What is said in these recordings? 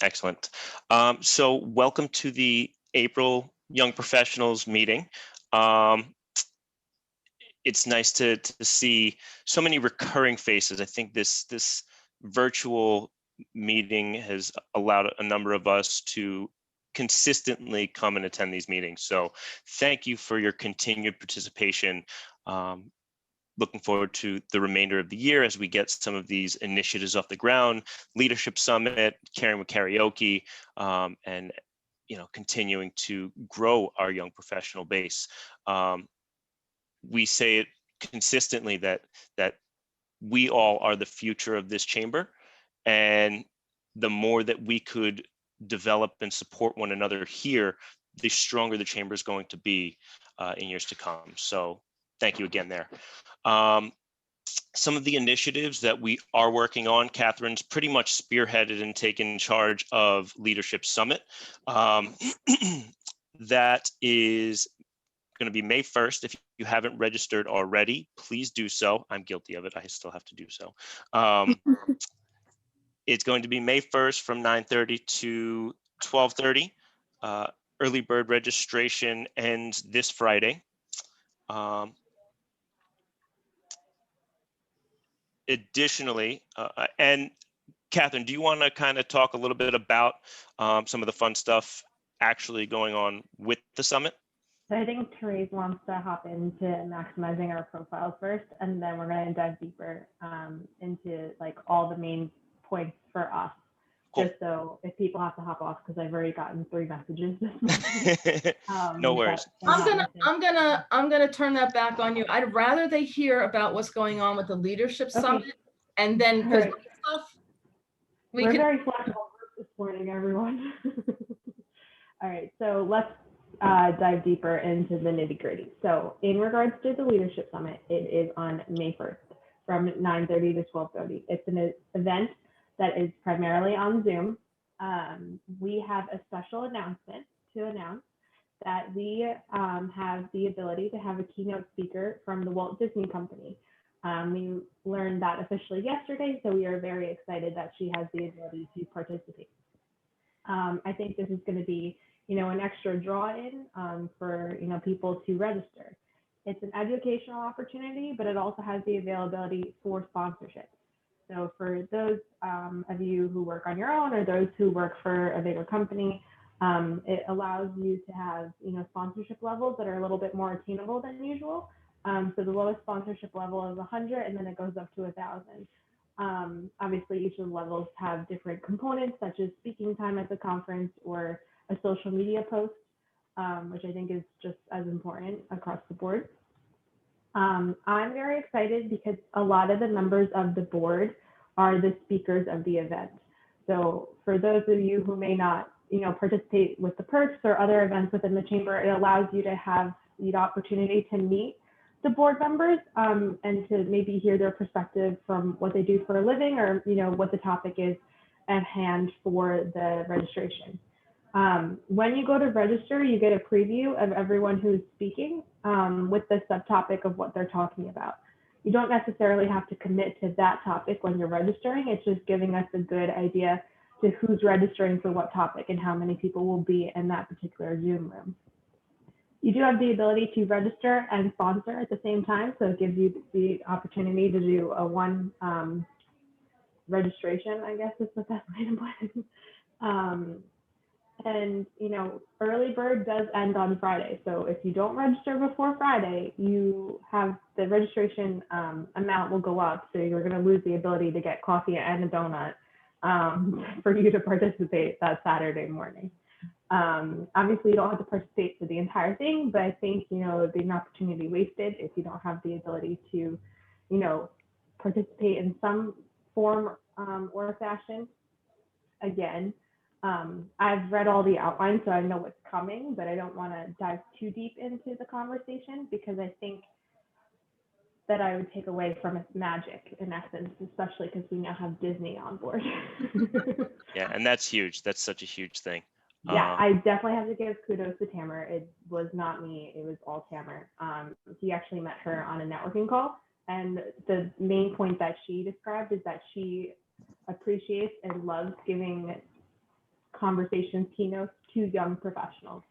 Excellent. So welcome to the April Young Professionals meeting. It's nice to see so many recurring faces. I think this virtual meeting has allowed a number of us to consistently come and attend these meetings. So thank you for your continued participation. Looking forward to the remainder of the year as we get some of these initiatives off the ground, Leadership Summit, Caring with Karaoke, and continuing to grow our young professional base. We say it consistently that we all are the future of this chamber, and the more that we could develop and support one another here, the stronger the chamber is going to be in years to come. So thank you again there. Some of the initiatives that we are working on, Kathrine's pretty much spearheaded and taken charge of Leadership Summit. That is going to be May 1st. If you haven't registered already, please do so. I'm guilty of it. I still have to do so. It's going to be May 1st from 9:30 to 12:30. Early bird registration ends this Friday. Additionally, and Kathrine, do you want to kind of talk a little bit about some of the fun stuff actually going on with the summit? So I think Terese wants to hop into maximizing our profiles first, and then we're going to dive deeper into like all the main points for us. Cool. Just so if people have to hop off, because I've already gotten 3 messages this morning. No worries. I'm gonna turn that back on you. I'd rather they hear about what's going on with the Leadership Summit, and then because we're very flexible this morning, everyone. All right, so let's dive deeper into the nitty-gritty. So in regards to the Leadership Summit, it is on May 1st from 9:30 to 12:30. It's an event that is primarily on Zoom. We have a special announcement to announce that we have the ability to have a keynote speaker from the Walt Disney Company. We learned that officially yesterday, so we are very excited that she has the ability to participate. I think this is going to be, an extra draw-in for, people to register. It's an educational opportunity, but it also has the availability for sponsorship. So for those of you who work on your own or those who work for a bigger company, it allows you to have, sponsorship levels that are a little bit more attainable than usual. So the lowest sponsorship level is 100, and then it goes up to 1,000. Obviously, each of the levels have different components, such as speaking time at the conference or a social media post, which I think is just as important across the board. I'm very excited because a lot of the members of the board are the speakers of the event. So for those of you who may not, participate with the perks or other events within the chamber, it allows you to have the opportunity to meet the board members and to maybe hear their perspective from what they do for a living or, what the topic is at hand for the registration. When you go to register, you get a preview of everyone who's speaking with the subtopic of what they're talking about. You don't necessarily have to commit to that topic when you're registering. It's just giving us a good idea to who's registering for what topic and how many people will be in that particular Zoom room. You do have the ability to register and sponsor at the same time. So it gives you the opportunity to do a one registration, I guess is the best way to put it. And, early bird does end on Friday. So if you don't register before Friday, you have the registration amount will go up. So you're going to lose the ability to get coffee and a donut for you to participate that Saturday morning. Obviously, you don't have to participate for the entire thing, but I think, it'd be an opportunity wasted if you don't have the ability to, participate in some form or fashion. Again, I've read all the outlines, so I know what's coming, but I don't want to dive too deep into the conversation because I think that I would take away from its magic in essence, especially because we now have Disney on board. Yeah, and that's huge. That's such a huge thing. Yeah, I definitely have to give kudos to Tamer. It was not me, it was all Tamer. He actually met her on a networking call, and the main point that she described is that she appreciates and loves giving conversations, keynotes to young professionals.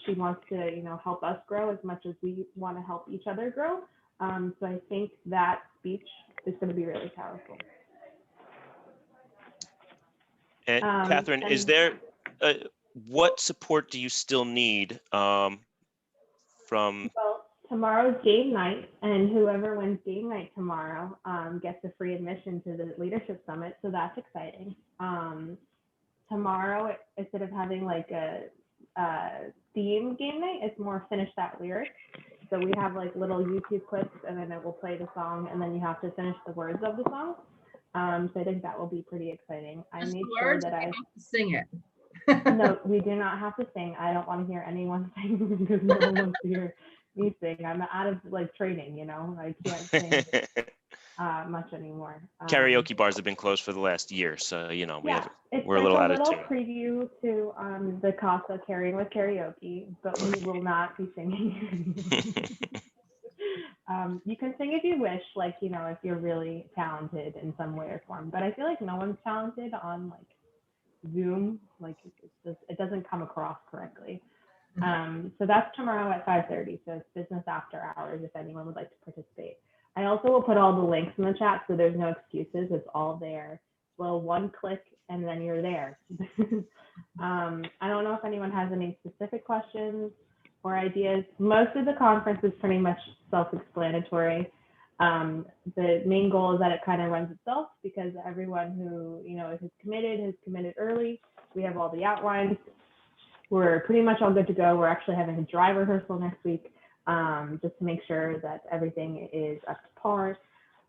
She wants to, help us grow as much as we want to help each other grow. So I think that speech is going to be really powerful. And Kathrine, is there, what support do you still need from? Well, tomorrow's game night, and whoever wins game night tomorrow gets a free admission to the Leadership Summit, so that's exciting. Tomorrow, instead of having like a theme game night, it's more finish that lyric. So we have like little YouTube clips, and then it will play the song, and then you have to finish the words of the song. So I think that will be pretty exciting. I made sure that I sing it. No, we do not have to sing. I don't want to hear anyone sing because no one wants to hear me sing. I'm out of like training, I can't sing much anymore. Karaoke bars have been closed for the last year, so we're a little out of tune. It's a little preview to the Casa Carrying with Karaoke, but we will not be singing. You can sing if you wish, like if you're really talented in some way or form. But I feel like no one's talented on like Zoom, like it doesn't come across correctly. So that's tomorrow at 5:30. So it's business after hours if anyone would like to participate. I also will put all the links in the chat so there's no excuses. It's all there. Well, one click and then you're there. I don't know if anyone has any specific questions or ideas. Most of the conference is pretty much self-explanatory. The main goal is that it kind of runs itself because everyone who has committed early. We have all the outlines. We're pretty much all good to go. We're actually having a dry rehearsal next week just to make sure that everything is up to par.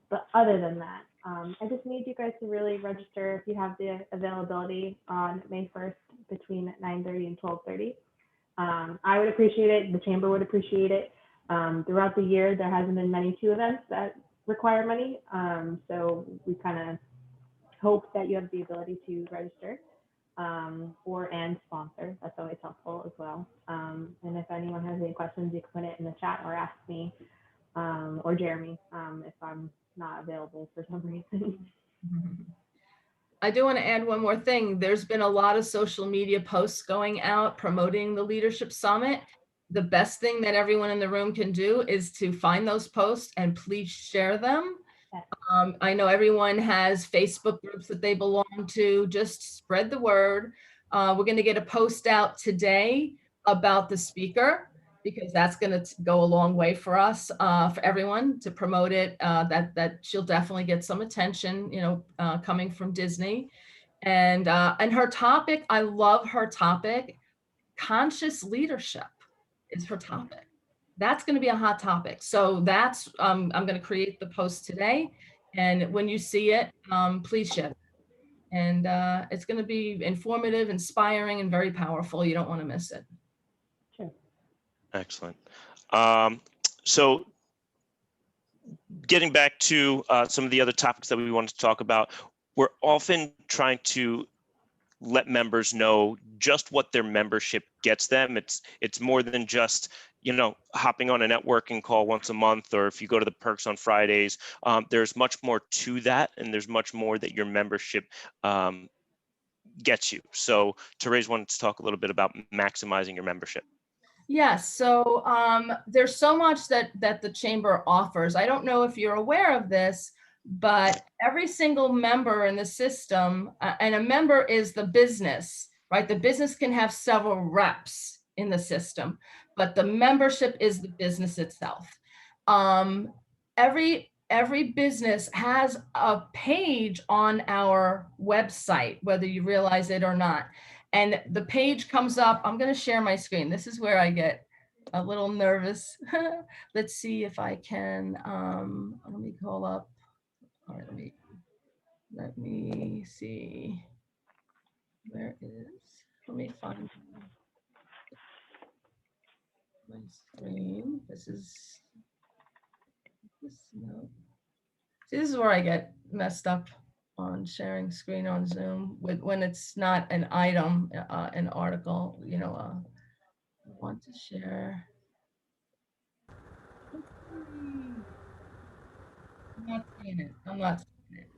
But other than that, I just need you guys to really register if you have the availability on May 1st between 9:30 and 12:30. I would appreciate it. The chamber would appreciate it. Throughout the year, there hasn't been many 2 events that require money. So we kind of hope that you have the ability to register and sponsor. That's always helpful as well. And if anyone has any questions, you can put it in the chat or ask me or Jeremy if I'm not available for some reason. I do want to add one more thing. There's been a lot of social media posts going out promoting the Leadership Summit. The best thing that everyone in the room can do is to find those posts and please share them. I know everyone has Facebook groups that they belong to. Just spread the word. We're going to get a post out today about the speaker because that's going to go a long way for us, for everyone to promote it. That she'll definitely get some attention, coming from Disney, and her topic. I love her topic. Conscious leadership is her topic. That's going to be a hot topic. So that's, I'm going to create the post today. And when you see it, please share it. And it's going to be informative, inspiring, and very powerful. You don't want to miss it. Sure. Excellent. So getting back to some of the other topics that we wanted to talk about, we're often trying to let members know just what their membership gets them. It's more than just hopping on a networking call once a month, or if you go to the perks on Fridays. There's much more to that, and there's much more that your membership gets you. So Terese wanted to talk a little bit about maximizing your membership. Yes, so there's so much that the chamber offers. I don't know if you're aware of this, but every single member in the system, and a member is the business, right? The business can have several reps in the system, but the membership is the business itself. Every business has a page on our website, whether you realize it or not. And the page comes up. I'm going to share my screen. This is where I get a little nervous. Let's see if I can. Let me call up. All right, let me see. Where is? Let me find my screen. This is no. See, this is where I get messed up on sharing screen on Zoom when it's not an item, an article. I want to share. I'm not seeing it. I'm not seeing it.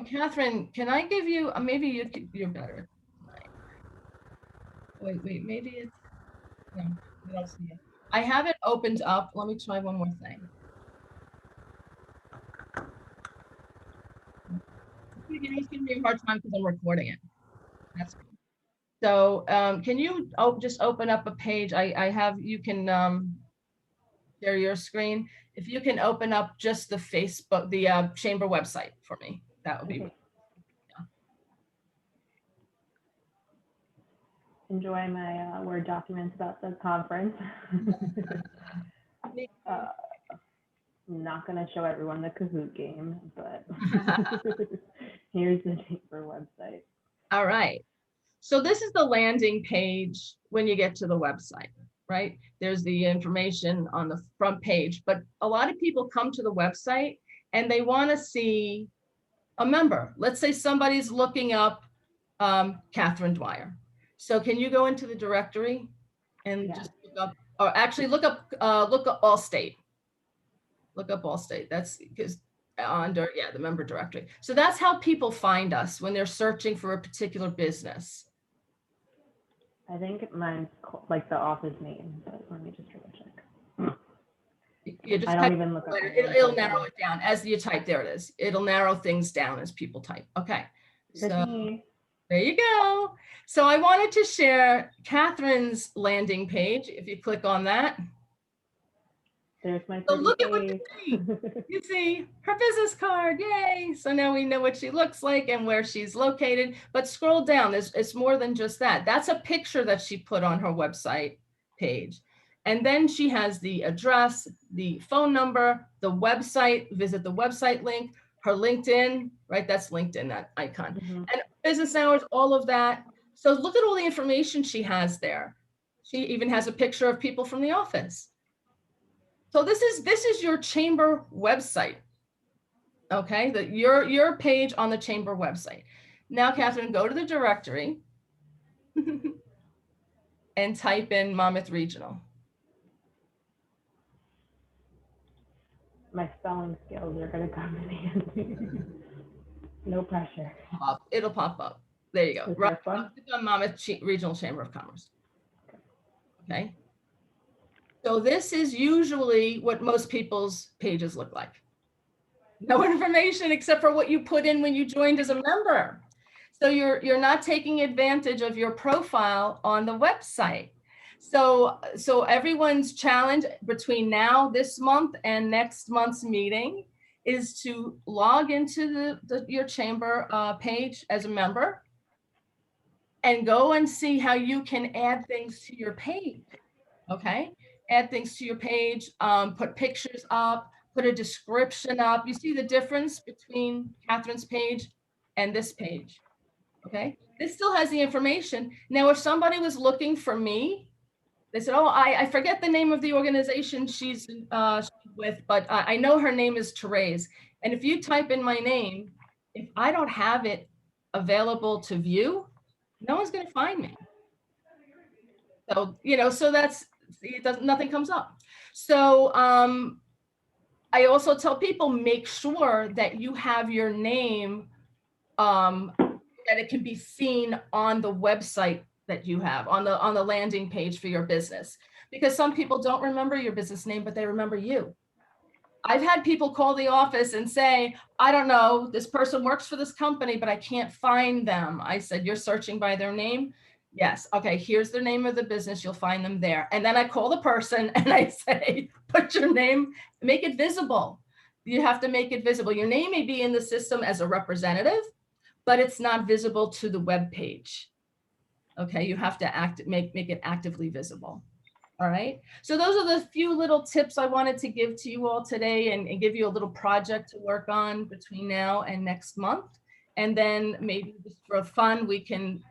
Kathrine, can I give you? Maybe you're better. wait, maybe it's, no, I don't see it. I have it opened up. Let me try one more thing. It's giving me a hard time because I'm recording it. That's good. So can you just open up a page? I have, you can share your screen. If you can open up just the Facebook, the chamber website for me, that would be. Okay. Enjoy my Word documents about the conference. I'm not going to show everyone the Kahoot game, but here's the chamber website. All right. So this is the landing page when you get to the website, right? There's the information on the front page, but a lot of people come to the website and they want to see a member. Let's say somebody's looking up Kathrine Dwyer. So can you go into the directory and just look up, or actually look up Allstate. Look up Allstate. That's because under, the member directory. So that's how people find us when they're searching for a particular business. I think mine's like the office name, but let me just triple check. You just I don't even look up. It'll narrow it down as you type. There it is. It'll narrow things down as people type. Okay. So there you go. So I wanted to share Kathrine's landing page. If you click on that. There's my So look at what you see. You see her business card. Yay. So now we know what she looks like and where she's located. But scroll down. It's more than just that. That's a picture that she put on her website page. And then she has the address, the phone number, the website, visit the website link, her LinkedIn, right? That's LinkedIn, that icon. Mm-hmm. And business hours, all of that. So look at all the information she has there. She even has a picture of people from the office. So this is your chamber website. Okay, your page on the chamber website. Now, Kathrine, go to the directory and type in Monmouth Regional. My spelling skills are going to come in handy. No pressure. It'll pop up. There you go. Right on Monmouth Regional Chamber of Commerce. Okay. So this is usually what most people's pages look like. No information except for what you put in when you joined as a member. So you're not taking advantage of your profile on the website. So everyone's challenge between now, this month, and next month's meeting is to log into your chamber page as a member and go and see how you can add things to your page. Okay, add things to your page, put pictures up, put a description up. You see the difference between Kathrine's page and this page. Okay, this still has the information. Now, if somebody was looking for me, they said, oh, I forget the name of the organization she's with, but I know her name is Terese. And if you type in my name, if I don't have it available to view, no one's going to find me. So, so that's, nothing comes up. So I also tell people, make sure that you have your name, that it can be seen on the website that you have on the landing page for your business, because some people don't remember your business name, but they remember you. I've had people call the office and say, I don't know, this person works for this company, but I can't find them. I said, you're searching by their name? Yes. Okay, here's the name of the business. You'll find them there. And then I call the person and I say, put your name, make it visible. You have to make it visible. Your name may be in the system as a representative, but it's not visible to the web page. Okay, you have to make it actively visible. All right, so those are the few little tips I wanted to give to you all today and give you a little project to work on between now and next month. And then maybe just for fun, we can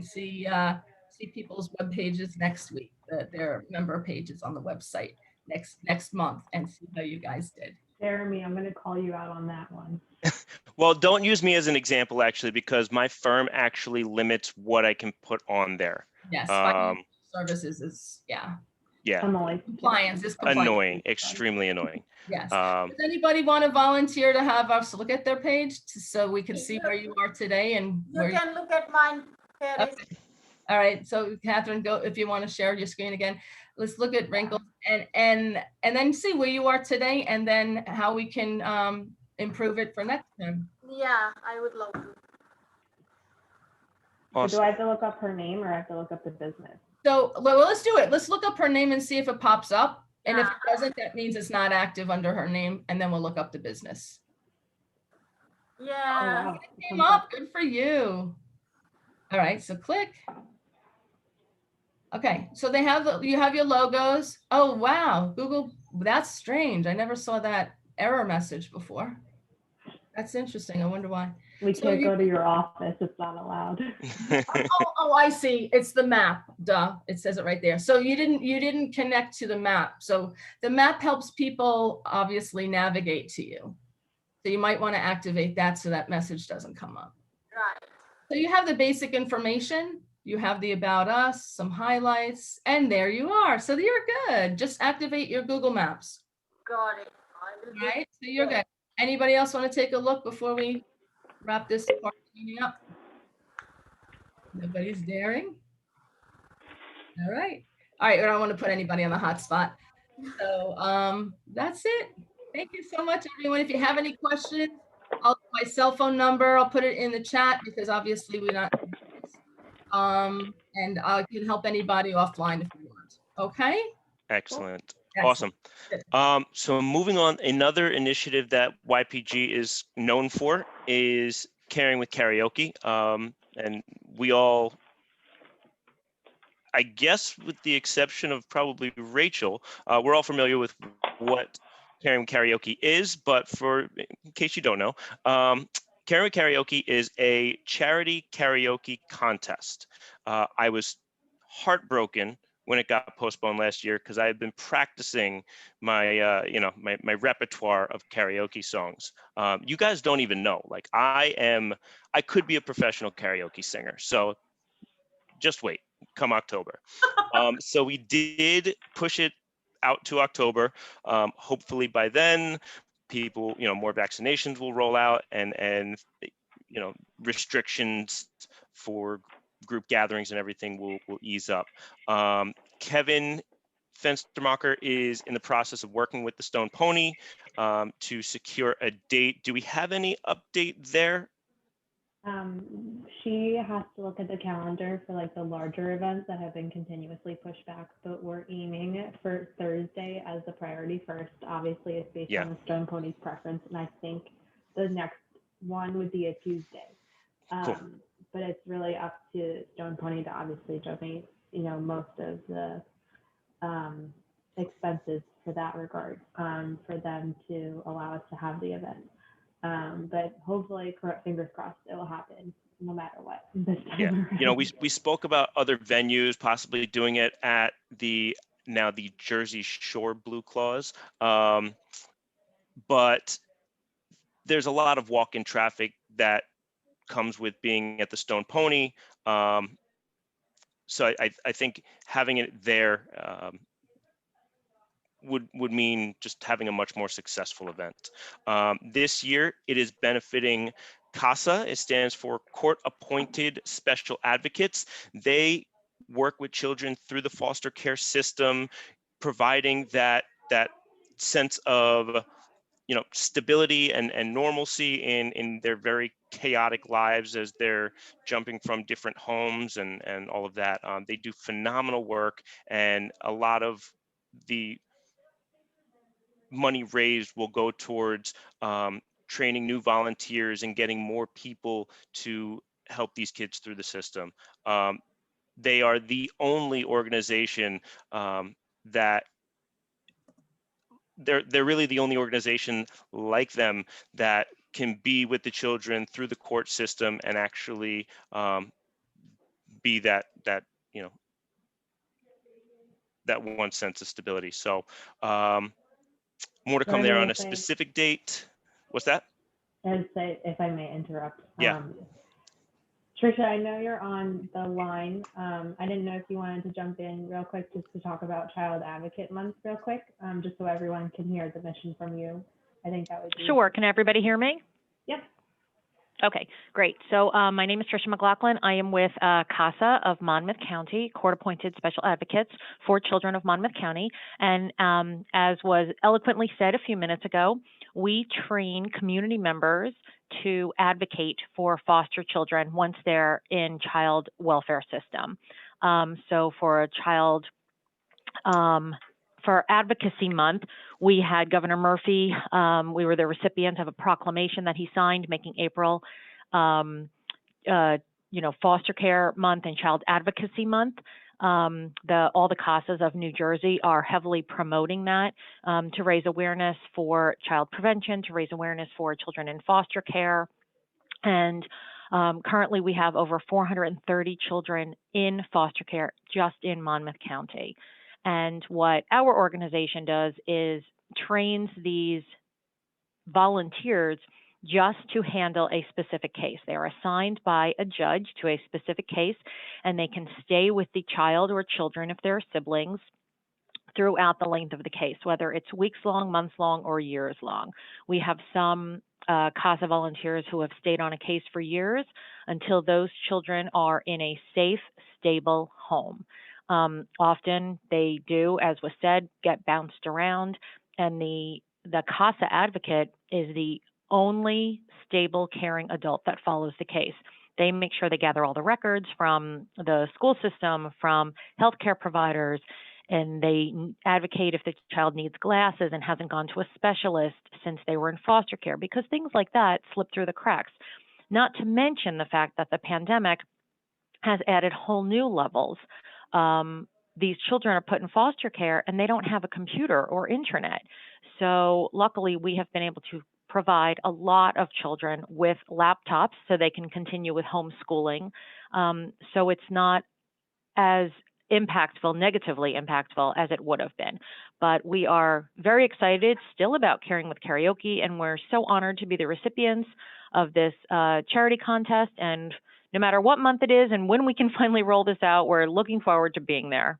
see people's web pages next week, their member pages on the website next month, and see how you guys did. Jeremy, I'm going to call you out on that one. Well, don't use me as an example, actually, because my firm actually limits what I can put on there. Yes, services is, yeah. Compliance is compliance. Annoying, extremely annoying. Yes. Does anybody want to volunteer to have us look at their page so we can see where you are today and you can look at mine, Kerri. All right, so Kathrine, go if you want to share your screen again. Let's look at Rinkal and then see where you are today, and then how we can improve it for next time. Yeah, I would love to. So do I have to look up her name or I have to look up the business? So well, let's do it. Let's look up her name and see if it pops up. And if it doesn't, that means it's not active under her name, and then we'll look up the business. Yeah. Oh, wow. It came up. Good for you. All right, so click. Okay, so they have you have your logos. Oh wow, Google, that's strange. I never saw that error message before. That's interesting. I wonder why. We can't go to your office. It's not allowed. Oh, I see. It's the map. Duh. It says it right there. So you didn't connect to the map. So the map helps people obviously navigate to you. So you might want to activate that so that message doesn't come up. Right. So you have the basic information. You have the about us, some highlights, and there you are. So you're good. Just activate your Google Maps. Got it. I will All right. So you're good. Anybody else want to take a look before we wrap this part up? Nobody's daring. All right. All right. I don't want to put anybody on the hot spot. So that's it. Thank you so much, everyone. If you have any questions, my cell phone number, I'll put it in the chat because obviously we're not. And I can help anybody offline if you want. Okay. Excellent. Excellent. Awesome. So moving on, another initiative that YPG is known for is Caring with Karaoke. And we all, I guess with the exception of probably Rachel, we're all familiar with what Caring with Karaoke is, but in case you don't know, Caring with Karaoke is a charity karaoke contest. I was heartbroken when it got postponed last year because I had been practicing my, my repertoire of karaoke songs. You guys don't even know. Like I could be a professional karaoke singer. So just wait, come October. So we did push it out to October. Hopefully by then, people, more vaccinations will roll out and restrictions for group gatherings and everything will ease up. Kevin Fenstermacher is in the process of working with the Stone Pony to secure a date. Do we have any update there? She has to look at the calendar for like the larger events that have been continuously pushed back, but we're aiming for Thursday as the priority first. Obviously, it's based on the Stone Pony's preference, and I think the next one would be a Tuesday. Cool. But it's really up to Stone Pony to obviously donate, most of the expenses for that regard, for them to allow us to have the event. But hopefully, fingers crossed, it will happen no matter what. This time around. We spoke about other venues possibly doing it at the Jersey Shore Blue Claws, but there's a lot of walk-in traffic that comes with being at the Stone Pony. So I think having it there would mean just having a much more successful event. This year, it is benefiting CASA. It stands for Court Appointed Special Advocates. They work with children through the foster care system, providing that sense of stability and normalcy in their very chaotic lives as they're jumping from different homes and all of that. They do phenomenal work, and a lot of the money raised will go towards training new volunteers and getting more people to help these kids through the system. They are the only organization that they're really the only organization like them that can be with the children through the court system and actually be that one sense of stability. So more to come there on a specific date. What's that? If I may interrupt. Yeah. Trisha, I know you're on the line. I didn't know if you wanted to jump in real quick just to talk about Child Advocate Month real quick, just so everyone can hear the mission from you. I think that would be... Sure. Can everybody hear me? Yep. Okay, great. So my name is Tricia McLaughlin. I am with CASA of Monmouth County, Court-Appointed Special Advocates for Children of Monmouth County. And as was eloquently said a few minutes ago, we train community members to advocate for foster children once they're in child welfare system. So for a child, for Advocacy Month, we had Governor Murphy. We were the recipient of a proclamation that he signed, making April, Foster Care Month and Child Advocacy Month. All the CASAs of New Jersey are heavily promoting that to raise awareness for child prevention, to raise awareness for children in foster care. And currently we have over 430 children in foster care just in Monmouth County. And what our organization does is trains these volunteers just to handle a specific case. They are assigned by a judge to a specific case, and they can stay with the child or children if they're siblings throughout the length of the case, whether it's weeks long, months long, or years long. We have some CASA volunteers who have stayed on a case for years until those children are in a safe, stable home. Often they do, as was said, get bounced around, and the CASA advocate is the only stable, caring adult that follows the case. They make sure they gather all the records from the school system, from healthcare providers, and they advocate if the child needs glasses and hasn't gone to a specialist since they were in foster care, because things like that slip through the cracks. Not to mention the fact that the pandemic has added whole new levels. These children are put in foster care and they don't have a computer or internet. So luckily we have been able to provide a lot of children with laptops so they can continue with homeschooling. So it's not as impactful, negatively impactful as it would have been. But we are very excited still about Caring with Karaoke, and we're so honored to be the recipients of this charity contest. And no matter what month it is and when we can finally roll this out, we're looking forward to being there.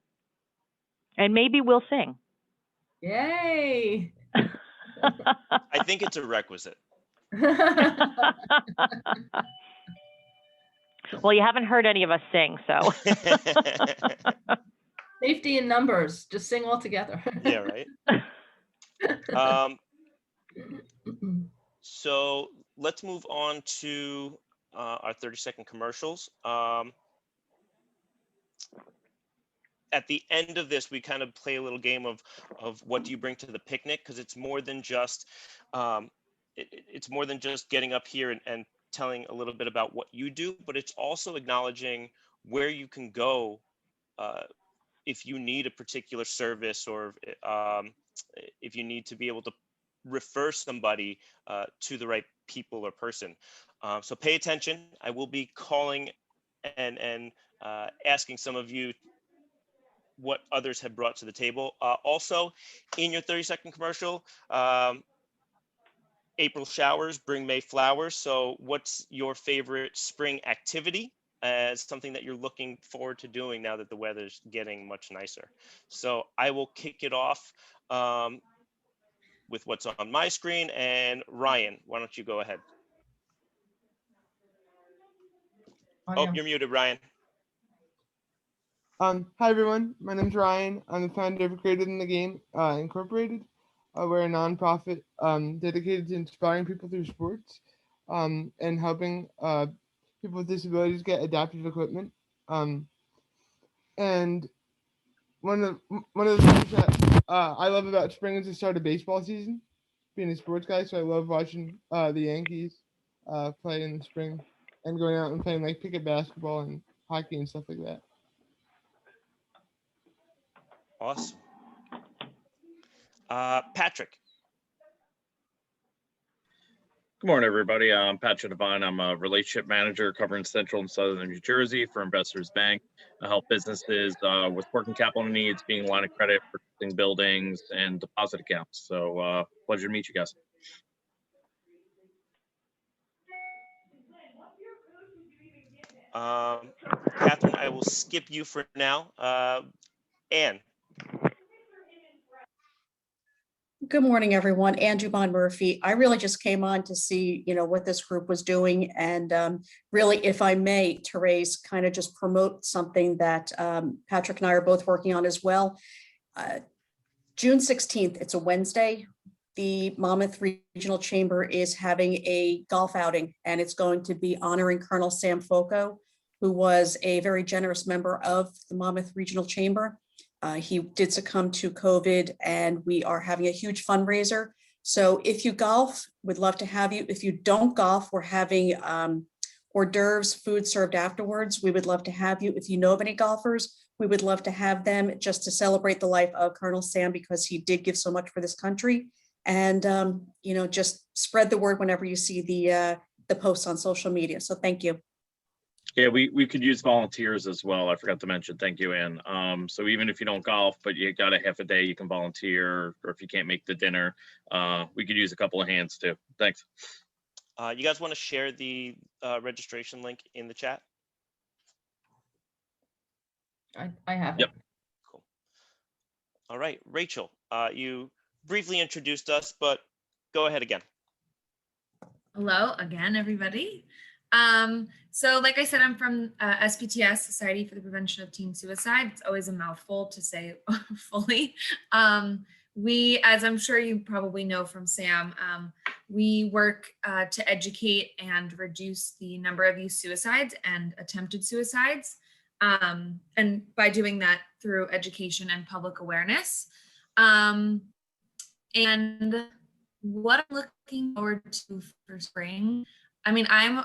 And maybe we'll sing. Yay! I think it's a requisite. Well, you haven't heard any of us sing, so. Safety in numbers, just sing all together. Yeah, right. So let's move on to our 30-second commercials. At the end of this, we kind of play a little game of what do you bring to the picnic, because it's more than just it's more than just getting up here and telling a little bit about what you do, but it's also acknowledging where you can go if you need a particular service, or if you need to be able to refer somebody to the right people or person. So pay attention. I will be calling and asking some of you what others have brought to the table. Also, in your 30-second commercial, April showers bring May flowers. So what's your favorite spring activity as something that you're looking forward to doing now that the weather's getting much nicer? So I will kick it off with what's on my screen. And Ryan, why don't you go ahead? Oh, you're muted, Ryan. Hi everyone, my name's Ryan. I'm the founder of Greater Than the Game Incorporated. We're a nonprofit dedicated to inspiring people through sports and helping people with disabilities get adaptive equipment. And one of the things that I love about spring is the start of baseball season. Being a sports guy, so I love watching the Yankees play in the spring and going out and playing like pickup basketball and hockey and stuff like that. Awesome. Patrick. Good morning, everybody. I'm Patrick Devine. I'm a relationship manager covering Central and Southern New Jersey for Investors Bank. I help businesses with working capital needs, being line of credit, purchasing buildings, and deposit accounts. So pleasure to meet you guys. Kathrine, I will skip you for now. Anne. Good morning, everyone. Dubon Murphy. I really just came on to see, what this group was doing. And really, if I may, Terese, kind of just promote something that Patrick and I are both working on as well. June 16th, it's a Wednesday. The Monmouth Regional Chamber is having a golf outing, and it's going to be honoring Colonel Sam Foco, who was a very generous member of the Monmouth Regional Chamber. He did succumb to COVID, and we are having a huge fundraiser. So if you golf, we'd love to have you. If you don't golf, we're having hors d'oeuvres, food served afterwards. We would love to have you. If you know of any golfers, we would love to have them just to celebrate the life of Colonel Sam, because he did give so much for this country. And, just spread the word whenever you see the posts on social media. So thank you. Yeah, we could use volunteers as well. I forgot to mention. Thank you, Ann. So even if you don't golf, but you got a half a day, you can volunteer, or if you can't make the dinner, we could use a couple of hands too. Thanks. You guys want to share the registration link in the chat? I have it. Yep. Cool. All right, Rachel, you briefly introduced us, but go ahead again. Hello again, everybody. So like I said, I'm from SPTS, Society for the Prevention of Teen Suicide. It's always a mouthful to say fully. We, as I'm sure you probably know from Sam, we work to educate and reduce the number of youth suicides and attempted suicides. And by doing that through education and public awareness. And what I'm looking forward to for spring, I mean, I'm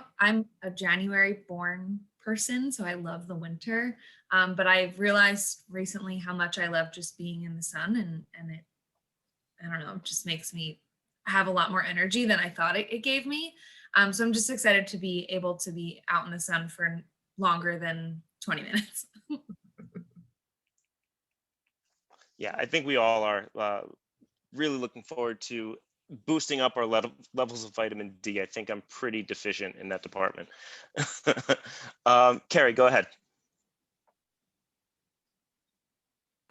a January born person, so I love the winter. But I've realized recently how much I love just being in the sun, and it, I don't know, just makes me have a lot more energy than I thought it gave me. So I'm just excited to be able to be out in the sun for longer than 20 minutes. Yeah, I think we all are really looking forward to boosting up our levels of vitamin D. I think I'm pretty deficient in that department. Kerri, go ahead.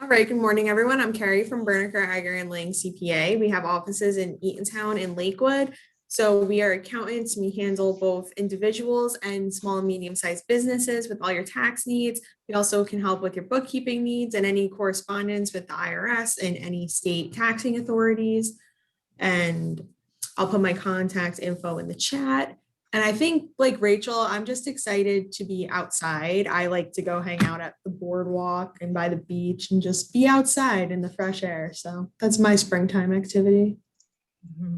All right, good morning, everyone. I'm Kerri from Bernicker, Eiger, and Lang CPA. We have offices in Eatontown and Lakewood. So we are accountants. We handle both individuals and small and medium-sized businesses with all your tax needs. We also can help with your bookkeeping needs and any correspondence with the IRS and any state taxing authorities. And I'll put my contact info in the chat. And I think, like Rachel, I'm just excited to be outside. I like to go hang out at the boardwalk and by the beach and just be outside in the fresh air. So that's my springtime activity. Mm-hmm.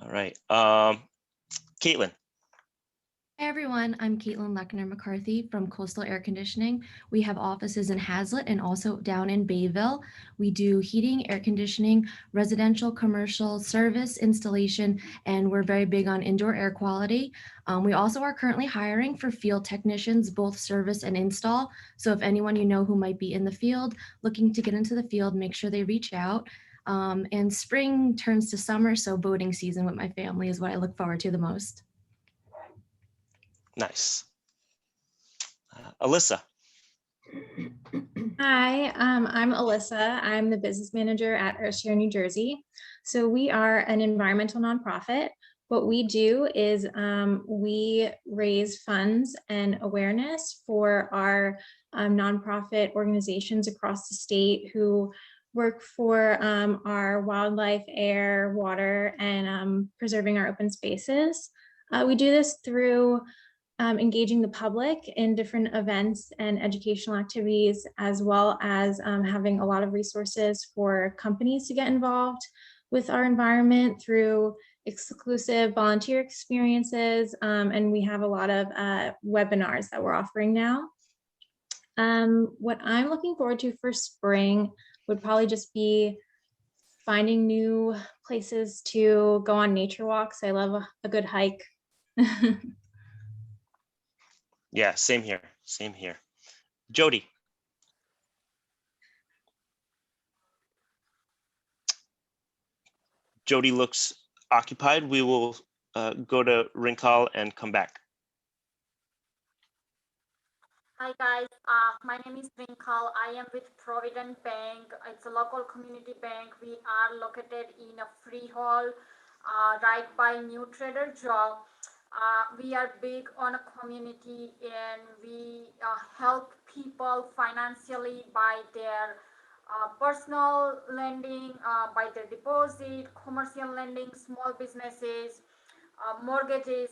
All right, Kaitlin. Hi everyone, I'm Kaitlin Lechner McCarthy from Coastal Air Conditioning. We have offices in Hazlitt and also down in Bayville. We do heating, air conditioning, residential, commercial, service, installation, and we're very big on indoor air quality. We also are currently hiring for field technicians, both service and install. So if anyone you know who might be in the field, looking to get into the field, make sure they reach out. And spring turns to summer, so boating season with my family is what I look forward to the most. Nice. Alyssa. Hi, I'm Alyssa. I'm the business manager at EarthShare NJ. So we are an environmental nonprofit. What we do is we raise funds and awareness for our nonprofit organizations across the state who work for our wildlife, air, water, and preserving our open spaces. We do this through engaging the public in different events and educational activities, as well as having a lot of resources for companies to get involved with our environment through exclusive volunteer experiences. And we have a lot of webinars that we're offering now. What I'm looking forward to for spring would probably just be finding new places to go on nature walks. I love a good hike. Yeah, same here. Same here. Jody. Jody looks occupied. We will go to Rinkal and come back. Hi guys, my name is Rinkal. I am with Provident Bank. It's a local community bank. We are located in a Freehold, right by New Trader Joe. We are big on a community and we help people financially by their personal lending, by their deposit, commercial lending, small businesses, mortgages,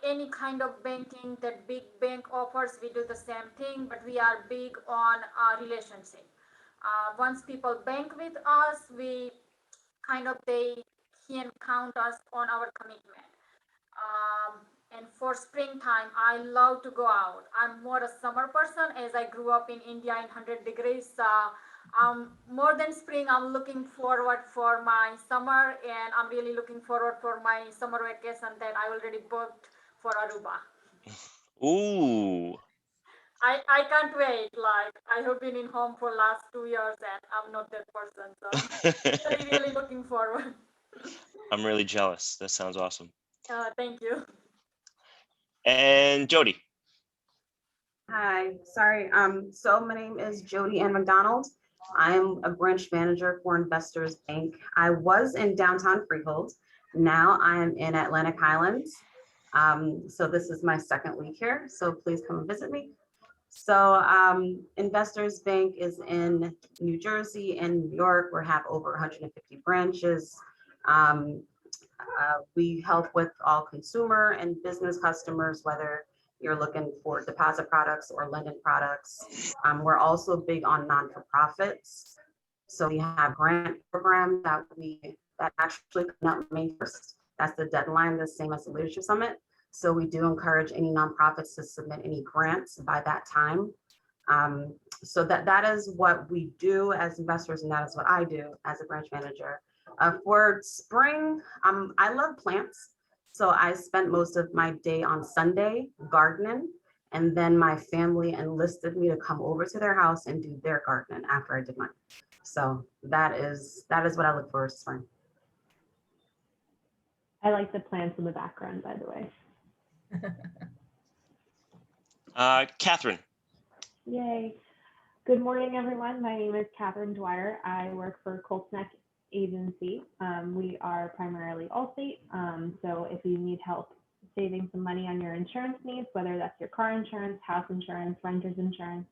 any kind of banking that big bank offers, we do the same thing, but we are big on relationship. Once people bank with us, we they can count us on our commitment. And for springtime, I love to go out. I'm more a summer person as I grew up in India in 100 degrees. More than spring, I'm looking forward for my summer and I'm really looking forward for my summer vacation that I already booked for Aruba. Ooh. I can't wait. Like I have been in home for last 2 years and I'm not that person. So I'm really looking forward. I'm really jealous. That sounds awesome. Thank you. And Jody. Hi, sorry. So my name is Jodie-Ann McDonald. I'm a branch manager for Investors Bank. I was in downtown Freehold. Now I am in Atlantic Highlands. So this is my second week here. So please come and visit me. So Investors Bank is in New Jersey and New York. We have over 150 branches. We help with all consumer and business customers, whether you're looking for deposit products or lending products. We're also big on non-for-profits. So we have grant programs that actually come up May 1st. That's the deadline, the same as the Leadership Summit. So we do encourage any nonprofits to submit any grants by that time. So that is what we do as investors, and that is what I do as a branch manager. For spring, I love plants. So I spent most of my day on Sunday gardening, and then my family enlisted me to come over to their house and do their gardening after I did mine. So that is what I look for this spring. I like the plants in the background, by the way. Kathrine. Yay. Good morning, everyone. My name is Kathrine Dwyer. I work for Coltneck Agency. We are primarily Allstate. So if you need help saving some money on your insurance needs, whether that's your car insurance, house insurance, renter's insurance,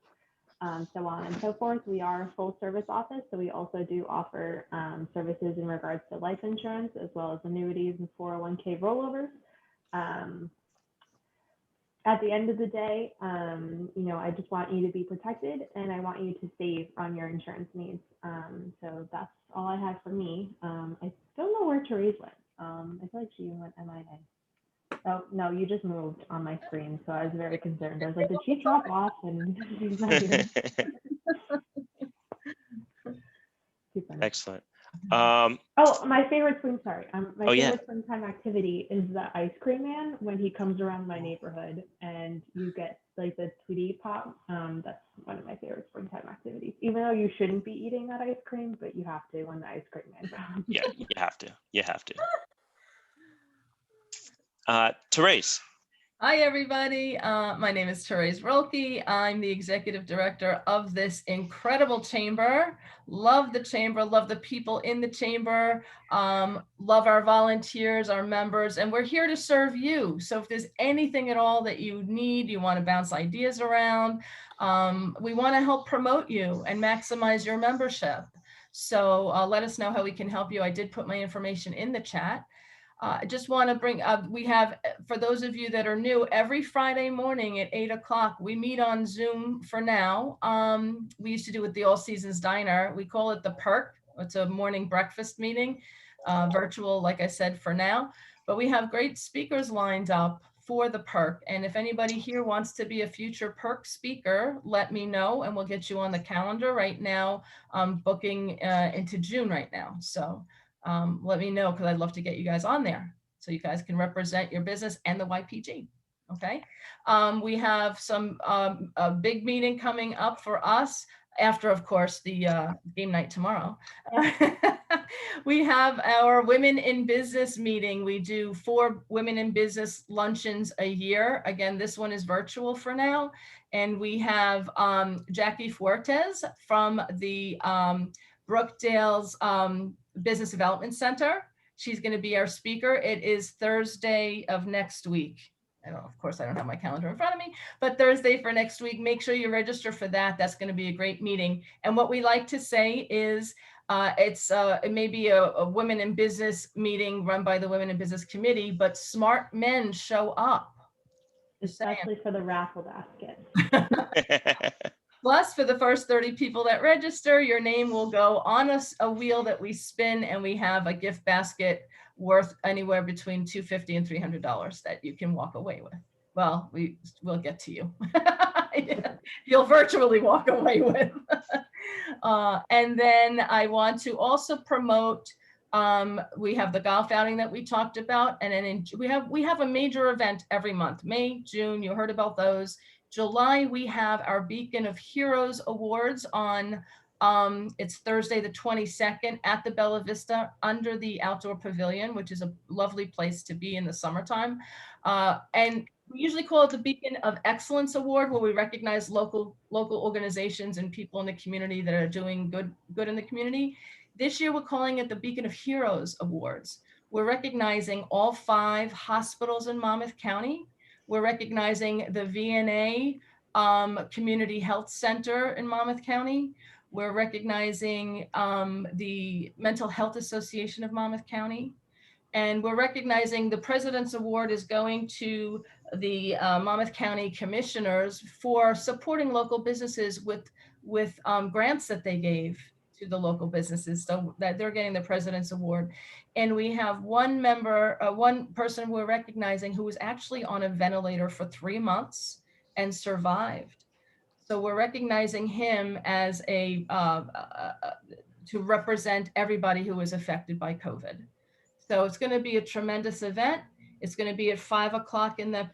so on and so forth, we are a full service office. So we also do offer services in regards to life insurance, as well as annuities and 401k rollovers. At the end of the day, I just want you to be protected and I want you to save on your insurance needs. So that's all I have for me. I don't know where Terese went. I feel like she went MIA. Oh, no, you just moved on my screen. So I was very concerned. I was like, did she drop off? And she's not here. Excellent. Oh, my favorite favorite springtime activity is the ice cream man when he comes around my neighborhood and you get like the Tweety Pop. That's one of my favorite springtime activities, even though you shouldn't be eating that ice cream, but you have to when the ice cream man comes. Yeah, you have to. You have to. Terese. Hi, everybody. My name is Terese Rölke. I'm the executive director of this incredible chamber. Love the chamber, love the people in the chamber, love our volunteers, our members, and we're here to serve you. So if there's anything at all that you need, you want to bounce ideas around, we want to help promote you and maximize your membership. So let us know how we can help you. I did put my information in the chat. I just want to bring up, we have, for those of you that are new, every Friday morning at 8 o'clock, we meet on Zoom for now. We used to do with the All Seasons Diner. We call it the Perk. It's a morning breakfast meeting, virtual, like I said, for now. But we have great speakers lined up for the Perk. And if anybody here wants to be a future Perk speaker, let me know and we'll get you on the calendar. Right now, booking into June right now. So let me know, because I'd love to get you guys on there so you guys can represent your business and the YPG. Okay. We have some a big meeting coming up for us after, of course, the game night tomorrow. We have our Women in Business meeting. We do 4 Women in Business luncheons a year. Again, this one is virtual for now. And we have Jackie Fuertes from the Brookdale's Business Development Center. She's going to be our speaker. It is Thursday of next week. Of course, I don't have my calendar in front of me, but Thursday for next week, make sure you register for that. That's going to be a great meeting. And what we like to say is it may be a Women in Business meeting run by the Women in Business Committee, but smart men show up. Especially for the raffle basket. Plus, for the first 30 people that register, your name will go on a wheel that we spin, and we have a gift basket worth anywhere between $250 and $300 that you can walk away with. Well, we'll get to you. You'll virtually walk away with. And then I want to also promote, we have the golf outing that we talked about, and then we have a major event every month, May, June, you heard about those. July, we have our Beacon of Heroes Awards on, it's Thursday the 22nd at the Bella Vista under the Outdoor Pavilion, which is a lovely place to be in the summertime. And we usually call it the Beacon of Excellence Award, where we recognize local organizations and people in the community that are doing good in the community. This year, we're calling it the Beacon of Heroes Awards. We're recognizing all 5 hospitals in Monmouth County. We're recognizing the VNA Community Health Center in Monmouth County. We're recognizing the Mental Health Association of Monmouth County. And we're recognizing the President's Award is going to the Monmouth County Commissioners for supporting local businesses with grants that they gave to the local businesses, so that they're getting the President's Award. And we have one person we're recognizing who was actually on a ventilator for 3 months and survived. So we're recognizing him as to represent everybody who was affected by COVID. So it's going to be a tremendous event. It's going to be at 5 o'clock in the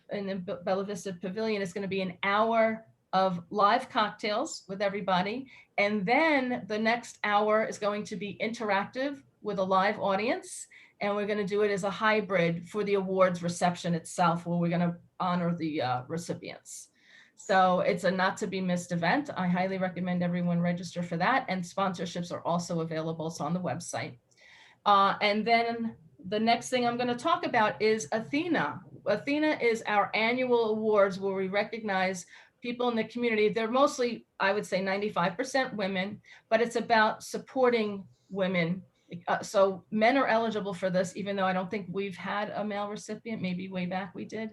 Bella Vista Pavilion. It's going to be an hour of live cocktails with everybody. And then the next hour is going to be interactive with a live audience. And we're going to do it as a hybrid for the awards reception itself, where we're going to honor the recipients. So it's a not to be missed event. I highly recommend everyone register for that. And sponsorships are also available. It's on the website. And then the next thing I'm going to talk about is Athena. Athena is our annual awards where we recognize people in the community. They're mostly, I would say 95% women, but it's about supporting women. So men are eligible for this, even though I don't think we've had a male recipient, maybe way back we did.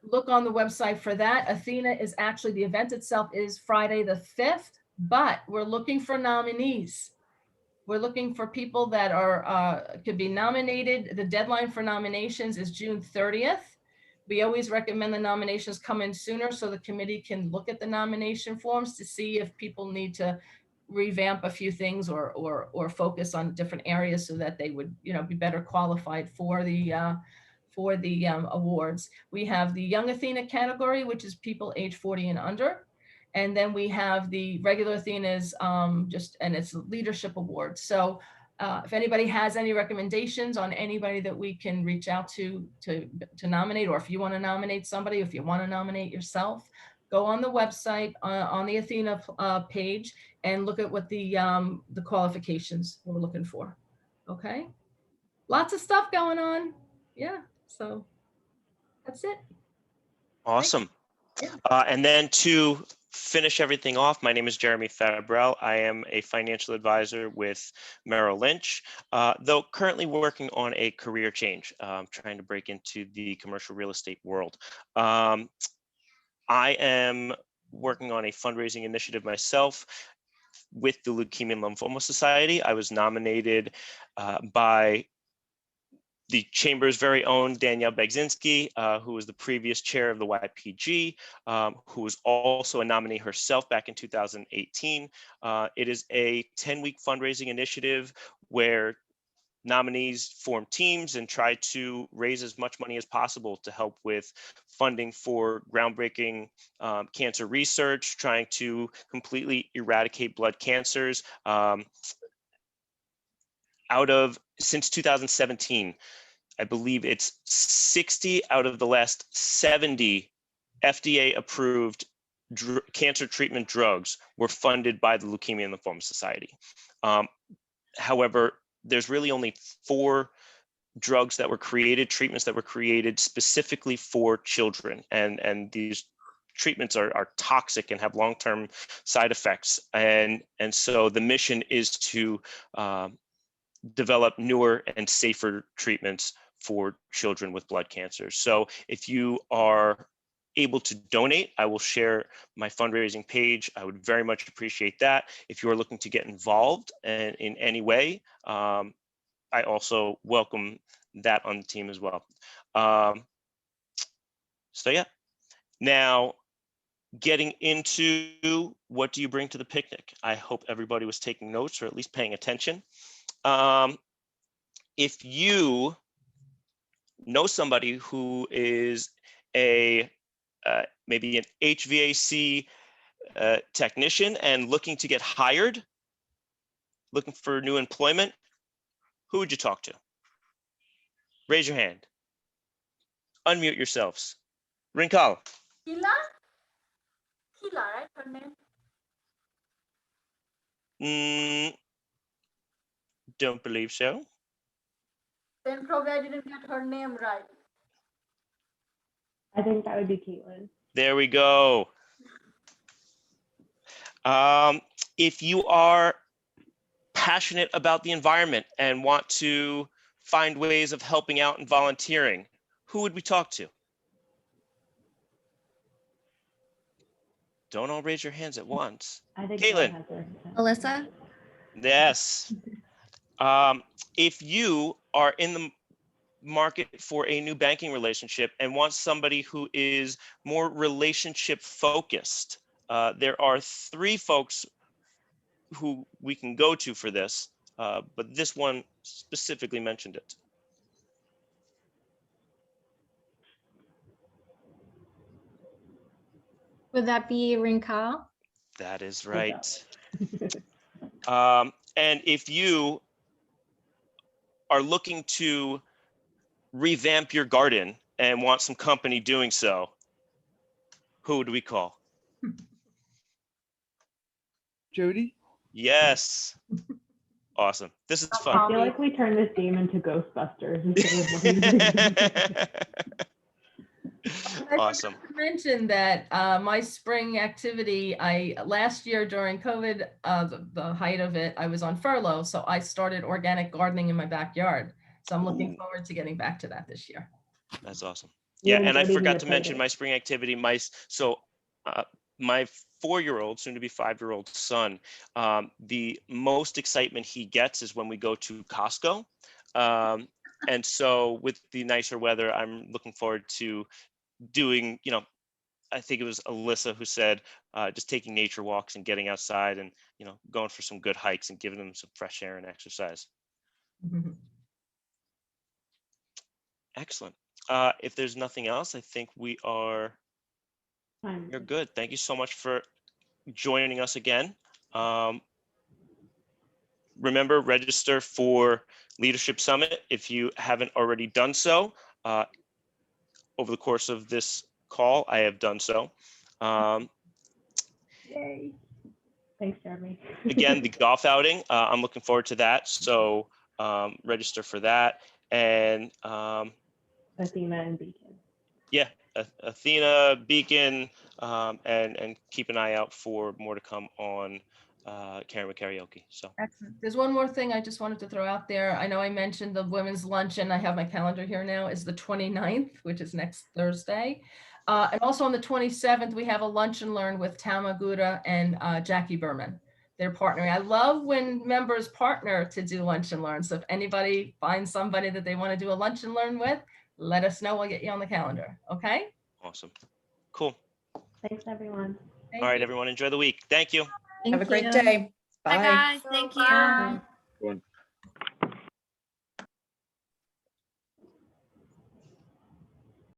Look on the website for that. Athena is actually, the event itself is Friday the 5th, but we're looking for nominees. We're looking for people that could be nominated. The deadline for nominations is June 30th. We always recommend the nominations come in sooner so the committee can look at the nomination forms to see if people need to revamp a few things or focus on different areas so that they would, be better qualified for the awards. We have the Young Athena category, which is people age 40 and under. And then we have the regular Athena's and it's a leadership award. So if anybody has any recommendations on anybody that we can reach out to nominate, or if you want to nominate somebody, if you want to nominate yourself, go on the website on the Athena page and look at what the qualifications we're looking for. Okay. Lots of stuff going on. Yeah. So that's it. Awesome. And then to finish everything off, my name is Jeremy Faberlle. I am a financial advisor with Merrill Lynch, though currently working on a career change, trying to break into the commercial real estate world. I am working on a fundraising initiative myself with the Leukemia and Lymphoma Society. I was nominated by the Chamber's very own Danielle Begzinski, who was the previous chair of the YPG, who was also a nominee herself back in 2018. It is a 10-week fundraising initiative where nominees form teams and try to raise as much money as possible to help with funding for groundbreaking cancer research, trying to completely eradicate blood cancers. Since 2017, I believe it's 60 out of the last 70 FDA approved cancer treatment drugs were funded by the Leukemia and Lymphoma Society. However, there's really only 4 drugs that were created, treatments that were created specifically for children. And these treatments are toxic and have long-term side effects. And so the mission is to develop newer and safer treatments for children with blood cancer. So if you are able to donate, I will share my fundraising page. I would very much appreciate that. If you are looking to get involved in any way, I also welcome that on the team as well. So yeah, now getting into what do you bring to the picnic? I hope everybody was taking notes or at least paying attention. If you know somebody who is maybe an HVAC technician and looking to get hired, looking for new employment, who would you talk to? Raise your hand. Unmute yourselves. Rinkal. Hila, right, her name? Don't believe so. Then probably I didn't get her name right. I think that would be Kaitlin. There we go. If you are passionate about the environment and want to find ways of helping out and volunteering, who would we talk to? Don't all raise your hands at once. I think Kaitlin. Alyssa? Yes. If you are in the market for a new banking relationship and want somebody who is more relationship focused, there are 3 folks who we can go to for this, but this one specifically mentioned it. Would that be Rinkal? That is right. And if you are looking to revamp your garden and want some company doing so, who would we call? Jody? Yes. Awesome. This is fun. I feel like we turned this game into Ghostbusters. Awesome. I mentioned that my spring activity, last year during COVID, the height of it, I was on furlough. So I started organic gardening in my backyard. So I'm looking forward to getting back to that this year. That's awesome. Yeah, and I forgot to mention my spring activity. My 4-year-old, soon to be 5-year-old son, the most excitement he gets is when we go to Costco. And so with the nicer weather, I'm looking forward to doing, I think it was Alyssa who said, just taking nature walks and getting outside and, going for some good hikes and giving them some fresh air and exercise. Mm-hmm. Excellent. If there's nothing else, I think you're good. Thank you so much for joining us again. Remember, register for Leadership Summit if you haven't already done so. Over the course of this call, I have done so. Yay. Thanks, Jeremy. Again, the golf outing, I'm looking forward to that. So register for that. And Athena and Beacon. Yeah, Athena, Beacon, and keep an eye out for more to come on Kerri with Karaoke. So excellent. There's one more thing I just wanted to throw out there. I know I mentioned the women's luncheon. I have my calendar here now. Is the 29th, which is next Thursday. And also on the 27th, we have a lunch and learn with Tama Gouda and Jackie Berman. They're partnering. I love when members partner to do lunch and learn. So if anybody finds somebody that they want to do a lunch and learn with, let us know. We'll get you on the calendar. Okay. Awesome. Cool. Thanks, everyone. All right, everyone. Enjoy the week. Thank you. Have a great day. Bye, guys. Thank you. Bye. One.